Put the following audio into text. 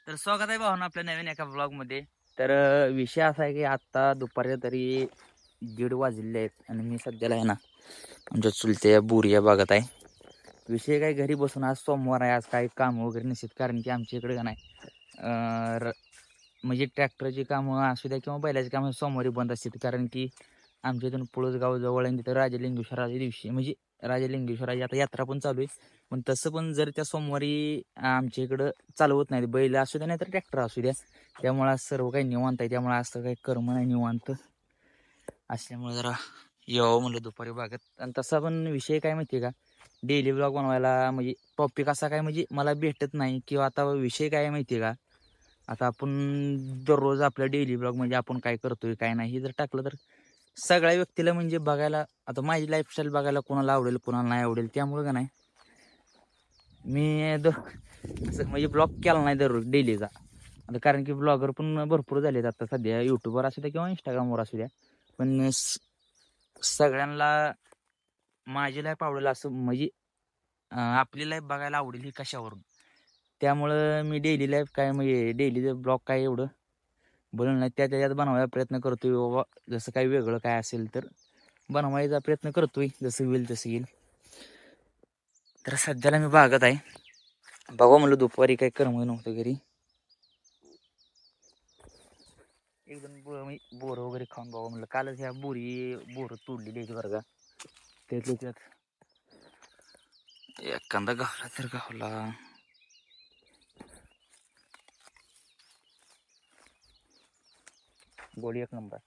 तर स्वागत आहे भावना आपल्या नवीन एका ब्लॉग मध्ये. तर विषय असा आहे की आता दुपारी तरी 1:30 वाजले आहेत आणि मी सध्याला आहे ना आमच्या चुलत्या बोरिया बघत आहे. विषय काय घरी बसून आज सोमवार आहे, आज काही काम वगैरे नसतात कारण की आमच्या इकडे का नाही म्हणजे ट्रॅक्टरची कामं असू द्या किंवा बैलाची कामं सोमवारी बंद असतात कारण की आमच्या इथून पुळसगाव जवळ आहे तिथं राजलिंगेश्वराच्या दिवशी म्हणजे राजलिंगेश्वराची आता यात्रा पण चालू आहे. पण तसं पण जर त्या सोमवारी आमच्या इकडं चालवत नाही, बैल असू द्या नाही तर ट्रॅक्टर असू द्या, त्यामुळे आज सर्व काही निवांत आहे. त्यामुळे असं काही कर्म नाही निवांत असल्यामुळे जरा यावं म्हणलं दुपारी बागत. आणि तसा पण विषय काय माहिती आहे का, डेली ब्लॉग बनवायला म्हणजे टॉपिक असा काय म्हणजे मला भेटत नाही. किंवा आता विषय काय माहिती आहे का, आता आपण दररोज आपल्या डेली ब्लॉग म्हणजे आपण काय करतोय काय नाही हे जर टाकलं तर सगळ्या व्यक्तीला म्हणजे बघायला, आता माझी लाईफस्टाईल बघायला कोणाला आवडेल कोणाला नाही आवडेल. त्यामुळे का नाही मी असं म्हणजे ब्लॉग केला नाही दररोज डेलीचा. आता कारण की ब्लॉगर पण भरपूर झालेत आता सध्या, यूट्यूबवर असू द्या किंवा इंस्टाग्रामवर असू द्या. पण सगळ्यांना माझी लाईफ आवडेल असं म्हणजे आपली लाईफ बघायला आवडेल ही कशावरून. त्यामुळं मी डेली लाईफ काय म्हणजे डेली ब्लॉग काय एवढं बनवलं नाही, त्याच्यात बनवायचा प्रयत्न करतोय बाबा. जसं काही वेगळं काय असेल तर बनवायचा प्रयत्न करतोय, जसं होईल तसं येईल. तर सध्याला मी बागत आहे, बघा म्हणलं दुपारी काही करमत नव्हतं घरी. एकदम बोरं वगैरे खाऊन बघा म्हणलं. कालच ह्या बोरं तोडलेली आहेत बरं का. त्यातल्या त्यात एखादा गावला तर गावला. गोडी एक नंबर.